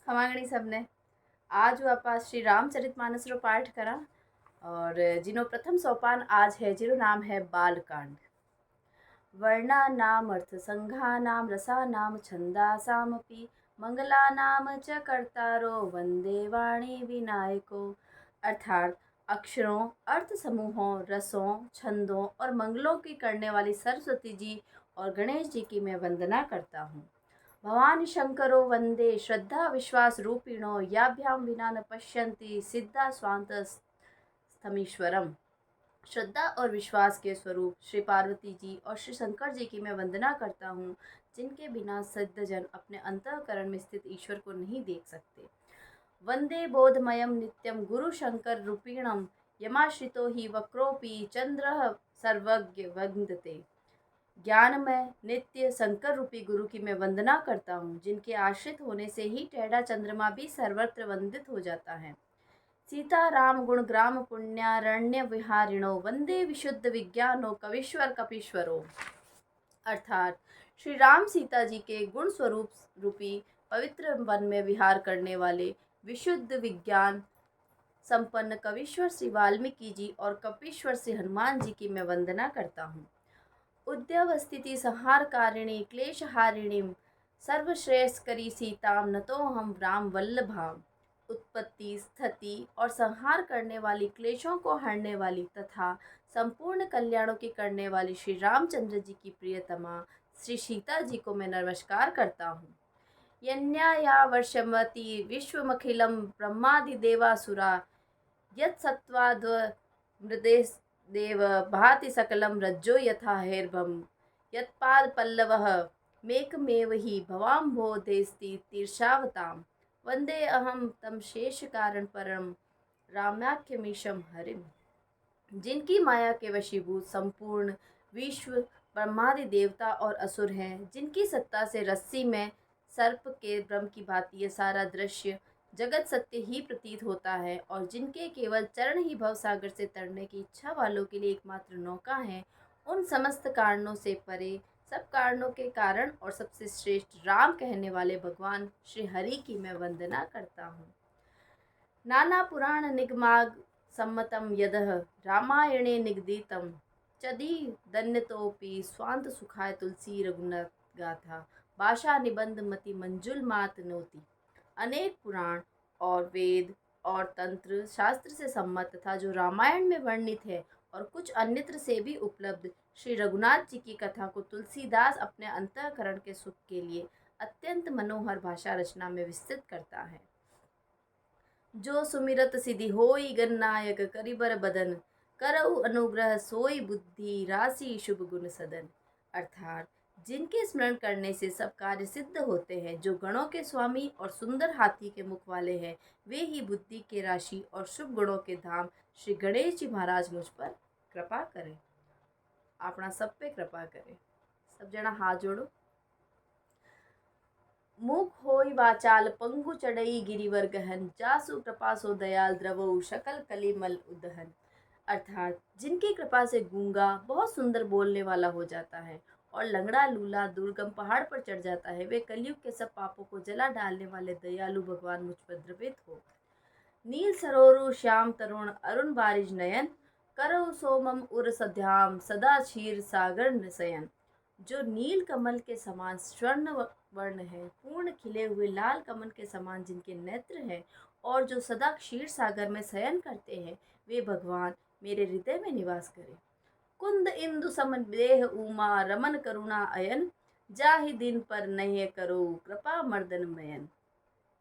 खमागणी सबने आज आपा श्री रामचरितमानस रो पाठ करा। और जिनो प्रथम सोपान आज है जिरो नाम है बालकांड। वर्णानाम अर्थ संघानाम रसानाम छंदासामपि मंगलानाम च कर्तारो वंदे वाणी विनायको। अर्थात अक्षरों, अर्थ समूहों, रसों, छंदों और मंगलों की करने वाली सरस्वती जी और गणेश जी की मैं वंदना करता हूँ। भवानी शंकरो वंदे श्रद्धा विश्वास रूपिणो याभ्याम विना न पश्यन्ति सिद्धा स्वांत स्थमीश्वरम। श्रद्धा और विश्वास के स्वरूप श्री पार्वती जी और श्री शंकर जी की मैं वंदना करता हूँ, जिनके बिना सिद्धजन अपने अंतःकरण में स्थित ईश्वर को नहीं देख सकते। वंदे बोधमयम नित्यम गुरु शंकर रूपिणम यमाश्रितो ही वक्रोपि चंद्र सर्वज्ञ वंदते। ज्ञानमय नित्य शंकर रूपी गुरु की मैं वंदना करता हूँ, जिनके आश्रित होने से ही टेढ़ा चंद्रमा भी सर्वत्र वंदित हो जाता है। सीता राम गुण ग्राम पुण्यारण्य विहारिणो वंदे विशुद्ध विज्ञानो कविश्वर कपीश्वरो। अर्थात श्री राम सीता जी के गुण स्वरूप रूपी पवित्र वन में विहार करने वाले विशुद्ध विज्ञान संपन्न कविश्वर श्री वाल्मीकि जी और कपीश्वर श्री हनुमान जी की मैं वंदना करता हूँ। उद्यवस्थिति संहारकारिणी क्लेशहारिणीं सर्वश्रेयस्करी सीताम नतो हम राम वल्लभाम। उत्पत्ति स्थिति और संहार करने वाली, क्लेशों को हरने वाली तथा संपूर्ण कल्याणों की करने वाली श्री रामचंद्र जी की प्रियतमा श्री सीता जी को मैं नमस्कार करता हूँ। यन्याया वर्षमति विश्वमखिलम ब्रह्मादिदेवासुरा यत्सत्त्वाद् मृदेश देव भाति सकलम रज्जो यथा हैर्भम यत्पाद पल्लवः मेकमेव ही भवाम्भोधेस्ति तीर्षावताम। वंदे अहम तम शेष कारण परम रामाख्यमीशम हरिम। जिनकी माया के वशीभूत संपूर्ण विश्व ब्रह्मादि देवता और असुर हैं, जिनकी सत्ता से रस्सी में सर्प के भ्रम की भांति ये सारा दृश्य जगत सत्य ही प्रतीत होता है, और जिनके केवल चरण ही भवसागर से तरने की इच्छा वालों के लिए एकमात्र नौका है, उन समस्त कारणों से परे, सब कारणों के कारण और सबसे श्रेष्ठ राम कहने वाले भगवान श्री हरि की मैं वंदना करता हूँ। नाना पुराण निगमाग सम्मतम यदः रामायणे निगदितम चदी दन्यतोपि स्वांत सुखाय तुलसी रघुनाथ गाथा भाषा निबंध मति मंजुल मात नोति। अनेक पुराण और वेद और तंत्र शास्त्र से सम्मत तथा जो रामायण में वर्णित है और कुछ अन्यत्र से भी उपलब्ध श्री रघुनाथ जी की कथा को तुलसीदास अपने अंतःकरण के सुख के लिए अत्यंत मनोहर भाषा रचना में विस्तृत करता है। जो सुमिरत सिद्धि होई गणनायक करिबर बदन करऊ अनुग्रह सोई बुद्धि राशि शुभ गुण सदन। अर्थात जिनके स्मरण करने से सब कार्य सिद्ध होते हैं, जो गणों के स्वामी और सुंदर हाथी के मुख वाले हैं, वे ही बुद्धि के राशि और शुभ गुणों के धाम श्री गणेश जी महाराज मुझ पर कृपा करें। अपना सब पे कृपा करें। सब जना हाथ जोड़ो। मुख होई वाचाल पंगु चढ़ई गिरिवर गहन जासु कृपा सो दयाल द्रवऊ शकल कलिमल उदहन। अर्थात जिनकी कृपा से गूंगा बहुत सुंदर बोलने वाला हो जाता है और लंगड़ा लूला दुर्गम पहाड़ पर चढ़ जाता है, वे कलयुग के सब पापों को जला डालने वाले दयालु भगवान मुझ पर द्रवित हो। नील सरोरु श्याम तरुण अरुण बारिज नयन करऊ सोमम उर सध्याम सदा क्षीर सागर नसयन। जो नील कमल के समान स्वर्ण वर्ण है, पूर्ण खिले हुए लाल कमल के समान जिनके नेत्र हैं और जो सदा क्षीर सागर में शयन करते हैं, वे भगवान मेरे हृदय में निवास करें। कुंद इंदु सम देह उमा रमन करुणा अयन जाहि दिन पर नय करो कृपा मर्दन मयन।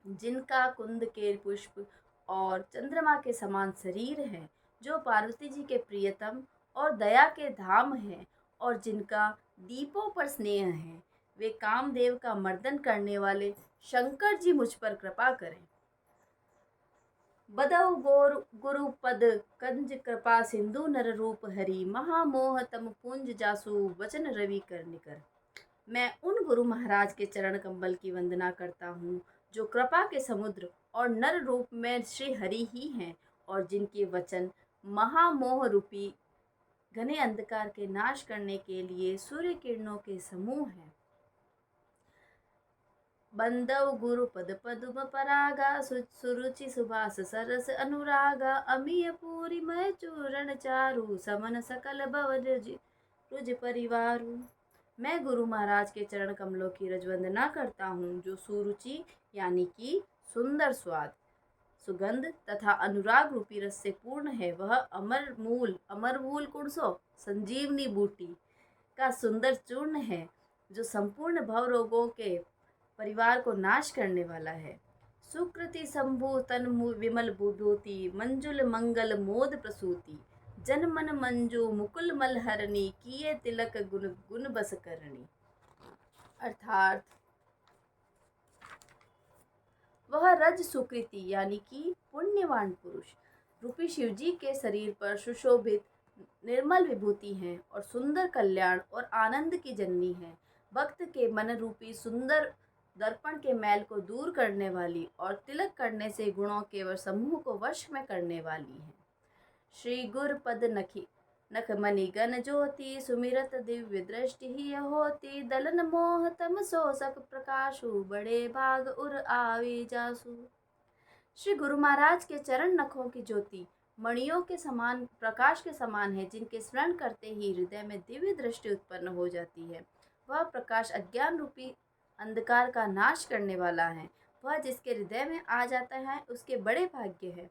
जिनका कुंद के पुष्प और चंद्रमा के समान शरीर है, जो पार्वती जी के प्रियतम और दया के धाम है, और जिनका दीपों पर स्नेह है, वे कामदेव का मर्दन करने वाले शंकर जी मुझ पर कृपा करें। बदऊ गोर गुरु पद कंज कृपा सिंधु नर रूप हरि महामोह तम पुंज जासु वचन रवि कर निकर। मैं उन गुरु महाराज के चरण कमल की वंदना करता हूँ, जो कृपा के समुद्र और नर रूप में श्री हरि ही हैं, और जिनके वचन महामोह रूपी घने अंधकार के नाश करने के लिए सूर्य किरणों के समूह हैं। बंदव गुरु पद पदुम परागा सुरुचि सुभाष सरस अनुरागा अमीय पूरी मय चूरण चारु समन सकल भव रुज परिवारु। मैं गुरु महाराज के चरण कमलों की रजवंदना करता हूँ, जो सुरुचि यानी कि सुंदर स्वाद, सुगंध तथा अनुराग रूपी रस से पूर्ण है। वह अमर मूल कुणसो संजीवनी बूटी का सुंदर चूर्ण है, जो संपूर्ण भव रोगों के परिवार को नाश करने वाला है। सुकृति शंभु तन विमल विभूति मंजुल मंगल मोद प्रसूति जन मन मंजू मुकुल मलहरणी किए तिलक गुण गुण बस करणी। अर्थात वह रज सुकृति यानी कि पुण्यवान पुरुष रूपी शिवजी के शरीर पर सुशोभित निर्मल विभूति हैं और सुंदर कल्याण और आनंद की जननी है। भक्त के मन रूपी सुंदर दर्पण के मैल को दूर करने वाली और तिलक करने से गुणों के वह समूह को वश में करने वाली है। श्री गुर पद नखी नख मणि गण ज्योति सुमिरत दिव्य दृष्टि ही होती दलन मोह तम सोसक प्रकाशु बड़े भाग उर आवे जासु। श्री गुरु महाराज के चरण नखों की ज्योति मणियों के समान प्रकाश के समान है, जिनके स्मरण करते ही हृदय में दिव्य दृष्टि उत्पन्न हो जाती है। वह प्रकाश अज्ञान रूपी अंधकार का नाश करने वाला है। वह जिसके हृदय में आ जाता है उसके बड़े भाग्य है।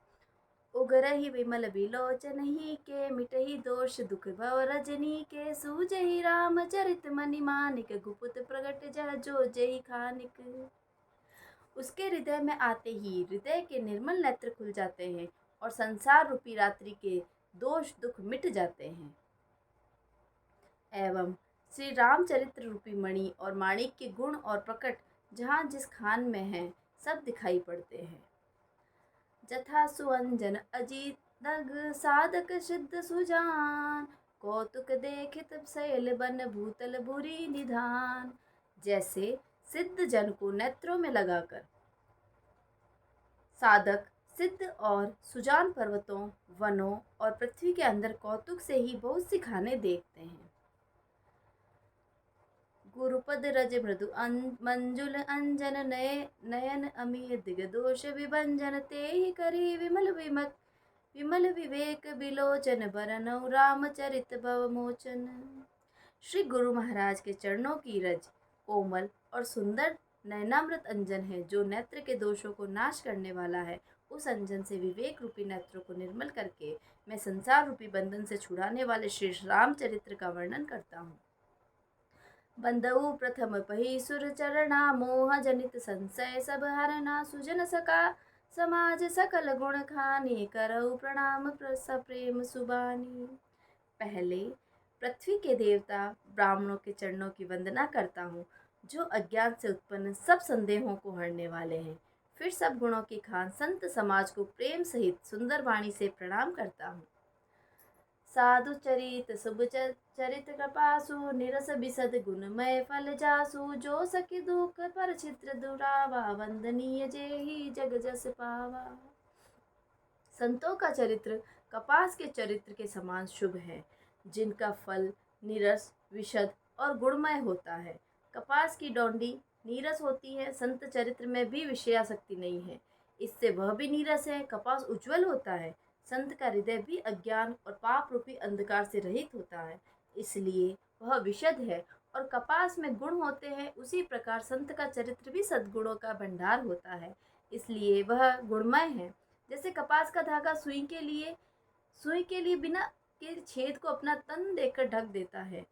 उगरहि विमल विलोचन ही के मिटहि दोष दुख भव रजनी के सूजहि राम चरित मनि मानिक गुपुत प्रगट जह जो जय खानिक। उसके हृदय में आते ही हृदय के निर्मल नेत्र खुल जाते हैं और संसार रूपी रात्रि के दोष दुख मिट जाते हैं। एवं श्री रामचरित्र रूपी मणि और माणिक के गुण और प्रकट जहाँ जिस खान में हैं सब दिखाई पड़ते हैं। जथा सुअंजन अजीत दग साधक सिद्ध सुजान कौतुक देखित शैल बन भूतल भूरी निधान। जैसे सिद्ध जन को नेत्रों में लगाकर साधक सिद्ध और सुजान पर्वतों वनों और पृथ्वी के अंदर कौतुक से ही बहुत सी खाने देखते हैं। गुरुपद रज मृदु मंजुल अंजन नयन अमीय दिग दोष विभंजन ते ही करी विमल विवेक बिलोचन बरनौ रामचरित भव मोचन। श्री गुरु महाराज के चरणों की रज कोमल और सुंदर नयनामृत अंजन है, जो नेत्र के दोषों को नाश करने वाला है। उस अंजन से विवेक रूपी नेत्रों को निर्मल करके मैं संसार रूपी बंधन से छुड़ाने वाले श्री रामचरित्र का वर्णन करता हूँ। बंधु प्रथम पही सुर चरणा मोह जनित संशय सब हरना सुजन सका समाज सकल गुण खानी करऊ प्रणाम सप्रेम सुबानी। पहले पृथ्वी के देवता ब्राह्मणों के चरणों की वंदना करता हूँ, जो अज्ञान से उत्पन्न सब संदेहों को हरने वाले हैं। फिर सब गुणों की खान संत समाज को प्रेम सहित सुंदर वाणी से प्रणाम करता हूँ। साधु चरित शुभ चरित कृपासु निरस बिसद गुणमय फल जासु जो सखी दुख पर छिद्र दुरावा वंदनीय जेहि जग जस पावा। संतों का चरित्र कपास के चरित्र के समान शुभ है, जिनका फल नीरस विशद और गुणमय होता है। कपास की डोंडी नीरस होती है, संत चरित्र में भी विषयासक्ति नहीं है, इससे वह भी नीरस है। कपास उज्जवल होता है, संत का हृदय भी अज्ञान और पाप रूपी अंधकार से रहित होता है, इसलिए वह विशद है। और कपास में गुण होते हैं, उसी प्रकार संत का चरित्र भी सद्गुणों का भंडार होता है, इसलिए वह गुणमय है। जैसे कपास का धागा सुई के लिए बिना के छेद को अपना तन देकर ढक देता है,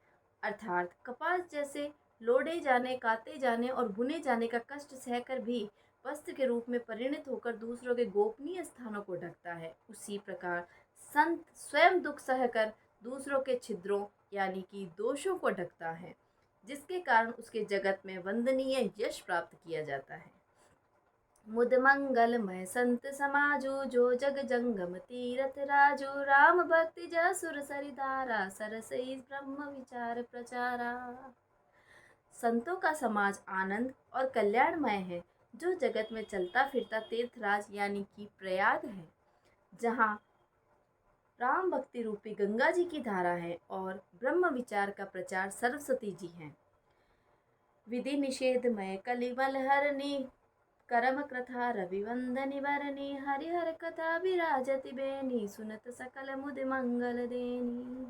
अर्थात कपास जैसे लोढ़े जाने, काते जाने और बुने जाने का कष्ट सहकर भी वस्त्र के रूप में परिणत होकर दूसरों के गोपनीय स्थानों को ढकता है, उसी प्रकार संत स्वयं दुख सहकर दूसरों के छिद्रों यानी कि दोषों को ढकता है, जिसके कारण उसके जगत में वंदनीय यश प्राप्त किया जाता है। मुद मंगलमय संत समाजु जो जग जंगम तीरथ राजू राम भक्ति जसुर सरिधारा सरसई ब्रह्म विचार प्रचारा। संतों का समाज आनंद और कल्याणमय है, जो जगत में चलता फिरता तीर्थराज यानी कि प्रयाग है, जहाँ राम भक्ति रूपी गंगा जी की धारा है और ब्रह्म विचार का प्रचार सरस्वती जी हैं। विधि निषेधमय कलिमल हरणी करम कृथा रविवंदनी वरनी हरिहर कथा विराजति बेनी सुनत सकल मुद मंगल देनी।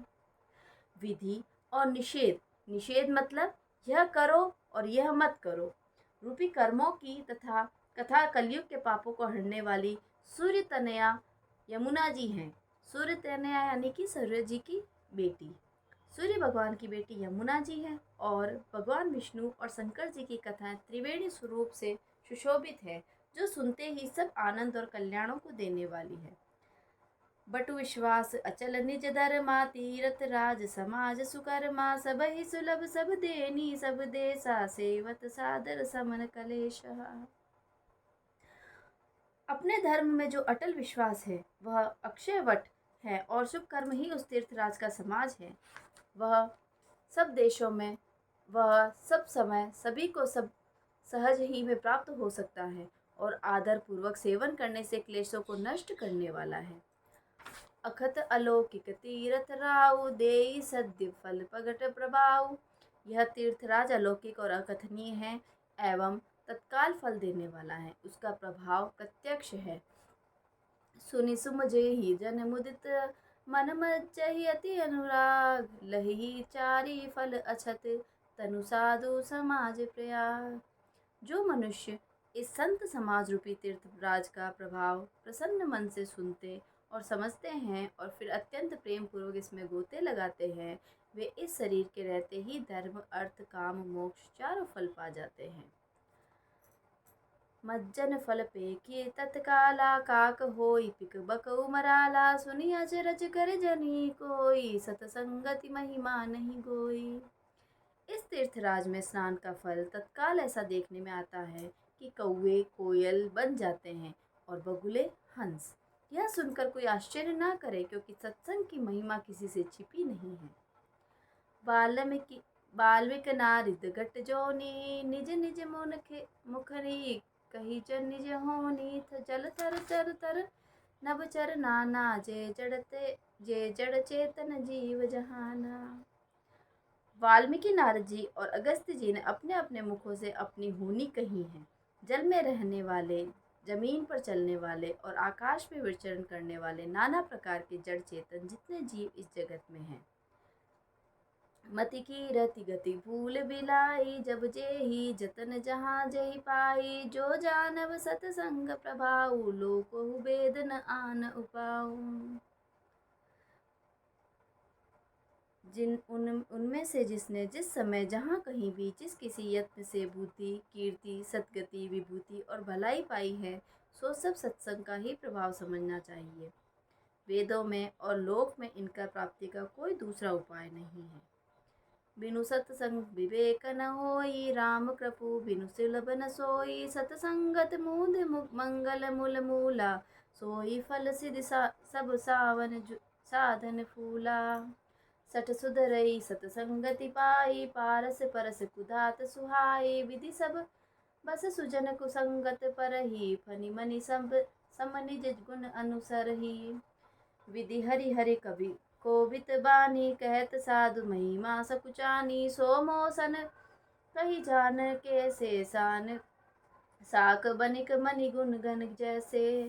विधि और निषेध। निषेध मतलब यह करो और यह मत करो रूपी कर्मों की तथा कथा कलयुग के पापों को हरने वाली सूर्य तनया यमुना जी हैं। सूर्य तनया यानी कि सूर्य जी की बेटी। सूर्य भगवान की बेटी यमुना जी है और भगवान विष्णु और शंकर जी की कथाएं त्रिवेणी स्वरूप से सुशोभित है, जो सुनते ही सब आनंद और कल्याणों को देने वाली है। बटु विश्वास अचल निज धर्मा तीरथ राज समाज सुकर्मा सब ही सुलभ सब देनी सब देसा सेवत सादर समन कलेश। अपने धर्म में जो अटल विश्वास है वह अक्षय वट है और शुभ कर्म ही उस तीर्थराज का समाज है। वह सब देशों में, वह सब समय सभी को सब सहज ही में प्राप्त हो सकता है और आदर पूर्वक सेवन करने से क्लेशों को नष्ट करने वाला है। अखत अलौकिक तीर्थ राउ देई सद्य फल प्रगट प्रभाव। यह तीर्थराज अलौकिक और अकथनीय है एवं तत्काल फल देने वाला है। उसका प्रभाव प्रत्यक्ष है। सुनि सुमजे ही जन मुदित मन मज्जहि अति अनुराग लहि चारी फल अछत तनु साधु समाज प्रयाग। जो मनुष्य इस संत समाज रूपी तीर्थराज का प्रभाव प्रसन्न मन से सुनते और समझते हैं और फिर अत्यंत प्रेम पूर्वक इसमें गोते लगाते हैं, वे इस शरीर के रहते ही धर्म अर्थ काम मोक्ष चारों फल पा जाते हैं। मज्जन फल पेखी तत्काला काक होई पिक बकऊ मराला सुनी अचरज कर जनी कोई सतसंगति महिमा नहीं गोई। इस तीर्थराज में स्नान का फल तत्काल ऐसा देखने में आता है कि कौवे कोयल बन जाते हैं और बगुले हंस। यह सुनकर कोई आश्चर्य ना करे, क्योंकि सत्संग की महिमा किसी से छिपी नहीं है। बाल्मिक नारिद गट जोनी निज निज मुखरी कही जन निज होनी जल तर तर तर नभ चर नाना जे जड़ चेतन जीव जहाना। वाल्मीकि नारद जी और अगस्त्य जी ने अपने अपने मुखों से अपनी होनी कही है। जल में रहने वाले, जमीन पर चलने वाले और आकाश में विचरण करने वाले नाना प्रकार के जड़ चेतन जितने जीव इस जगत में हैं। मति की रति गति भूल बिलाई जब जे ही जतन जहाँ जही पाई जो जानव सतसंग प्रभाऊ लोको वेद न आन उपाऊ। उनमें से जिसने जिस समय जहाँ कहीं भी जिस किसी यत्न से बुद्धि कीर्ति सद्गति विभूति और भलाई पाई है, सो सब सत्संग का ही प्रभाव समझना चाहिए। वेदों में और लोक में इनका प्राप्ति का कोई दूसरा उपाय नहीं है। बिनु सत्संग विवेक न होई राम कृपु बिनु सुलभ न सोई सतसंगत मूढ़ मंगल मूल मूला सोई फल सिद्धि सब सावन साधन फूला। सठ सुधरई सतसंगति पाई पारस परस कुधात सुहाई विधि सब बस सुजन कुसंगत परही फनि मनि सब सम निज गुण अनुसरही। विधि हरि हरि कवि कोवित बानी कहत साधु महिमा सकुचानी सोमोसन कही जान के सान साक बनिक मनि गुण गण जैसे।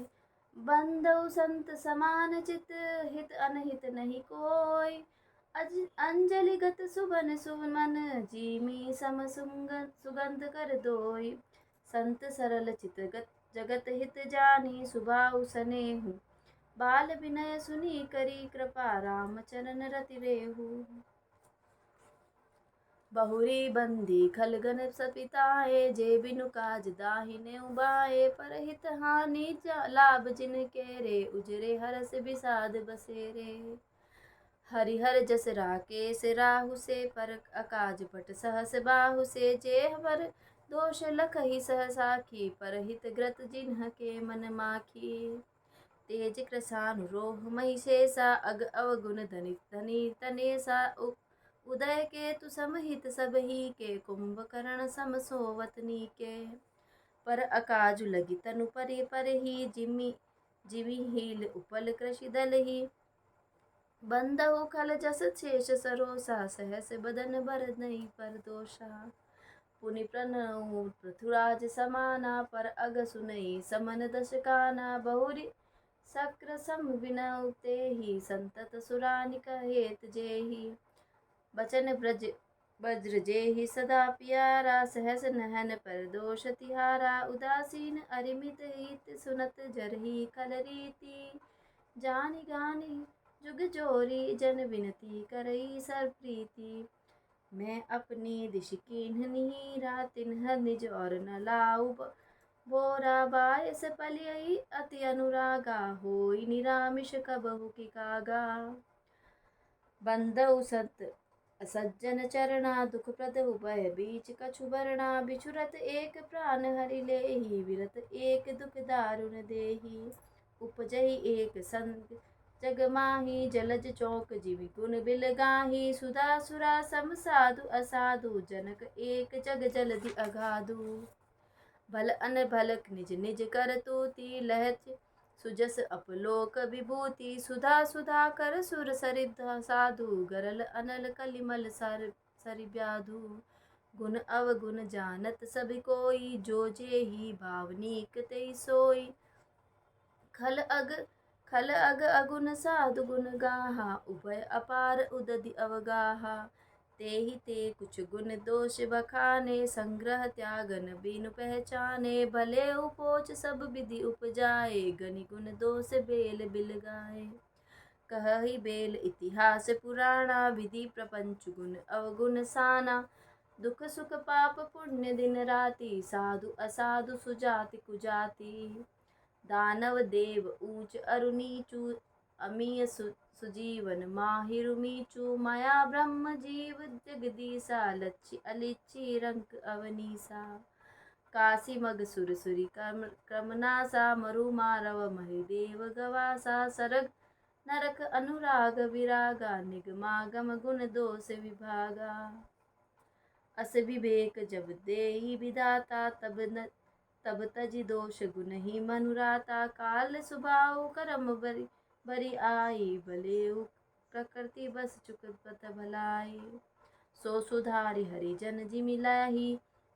बंधु संत समान चित हित अनहित नहीं कोई अंजलिगत सुबन सुमन जीमी सम सुगंध कर दोई। संत सरल चित जगत हित जानी सुभाउ सनेहु बाल विनय सुनी करी कृपा राम चरण रति रेहु। बहुरी बंदी खलगन सपिताए जे बिनु काज दाहिने उबाए परहित हानि लाभ जिन के रे उजरे हरस विषाद बसेरे। हरिहर जस राकेश राहु से पर अकाज पट सहस बाहु से जे हर दोष लखहि सहसाखी परहित ग्रत जिन्ह के मन माखी। तेज कृसानु रोह महिषेसा अग अवगुण धनि तनेसा उदय के तु समहित सब ही के कुंभकर्ण सम सोवतनी के। पर अकाजु लगी तनु परे पर ही जिमी हील उपल कृषि दल ही। बंदहु खल जस शेष सरोसा सहस बदन भर नहीं पर दोषा। पुनि प्रणऊ पृथुराज समाना पर अग सुनई समन दश काना बहुरी सक्र सम विनऊ तेहि संतत सुरानिक हेत जेहि बचन ब्रज वज्र जेहि सदा प्यारा सहस नहन पर दोष तिहारा उदासीन अरिमित हित सुनत जरहि कल रीति जानि गानि जुग जोरी जन विनती करई सर प्रीति मैं अपनी दिश कीन्ह निहीरा तिन्ह निज और न लाऊ बोरा बायस पलियई अति अनुरागा होई निरामिष कबहु की कागा बंदउ सत सज्जन चरणा दुख प्रद भय बीच कछु बरना बिछुरत एक प्राण हरि लेहि विरत एक दुख दारुण देहि उपजहि एक संग जग माही जलज चौक जीवि गुण बिल गाही सुधा सुरा सम साधु असाधु जनक एक जग जलधि अगाधु भल अन भलक निज निज कर तूती लहच सुजस अपलोक विभूति सुधा सुधा कर सुर सरिधा साधु गरल अनल कलिमल सरि ब्याधु गुण अवगुण जानत सभी कोई जो जेहि भावनीक तेहि सोई खल अग अगुण साधु गुण गाहा उभय अपार उदधि अवगाहा तेहि ते कुछ गुण दोष बखाने संग्रह त्यागन बीनु पहचाने भले उपोच सब विधि उपजाए गनि गुण दोष बेल बिल गाए कहहि बेल इतिहास पुराणा विधि प्रपंच गुण अवगुण साना दुख सुख पाप पुण्य दिन राति साधु असाधु सुजाति कुजाति दानव देव ऊंच अरु नीचु अमीय सुजीवन माहिरु मीचु माया ब्रह्म जीव जगदीसा लच्छी अलिच्छी रंक अवनीसा काशी मग सुर सुरी क्रमनासा मरु मारव महिदेव गवासा सरग नरक अनुराग विरागा निगमागम गुण दोष विभागा अस विवेक जब देहि विधाता तब तजि दोष गुण ही मनुराता काल सुभाव करम बरी आई भलेउ प्रकृति बस चुक पत भलाई सो सुधारि हरिजन जिमि लाही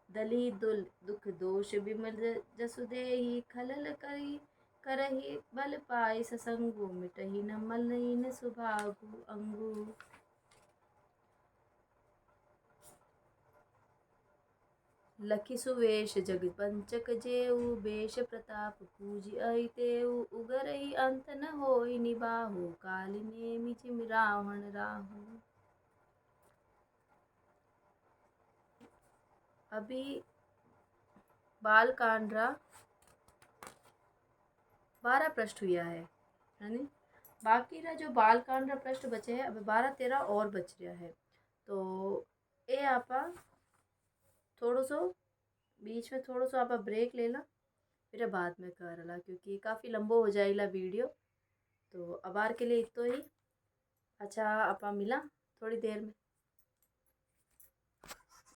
दली दुख दोष विमल जसु देहि खलल करी करहि बल पाई ससंगु मिटहि न मलिन सुभागु अंगु लखि सुवेश जग पंचक जेऊ बेश प्रताप पूजि अहितेऊ उगरहि अंत न होई निबाहु कालि नेमि जिमि रावण राहु। अभी बालकांड्रा 12 पृष्ठ हुआ है यानी बाकी ना जो बालकांड्रा पृष्ठ बचे हैं अभी 12-13 और बच रहा है तो ये आपा थोड़ो सो बीच में थोड़ो सो आपा ब्रेक लेला फिर बाद में करला क्योंकि काफ़ी लंबो हो जाएगा वीडियो तो अबार के लिए इतो ही। अच्छा आपा मिला थोड़ी देर में।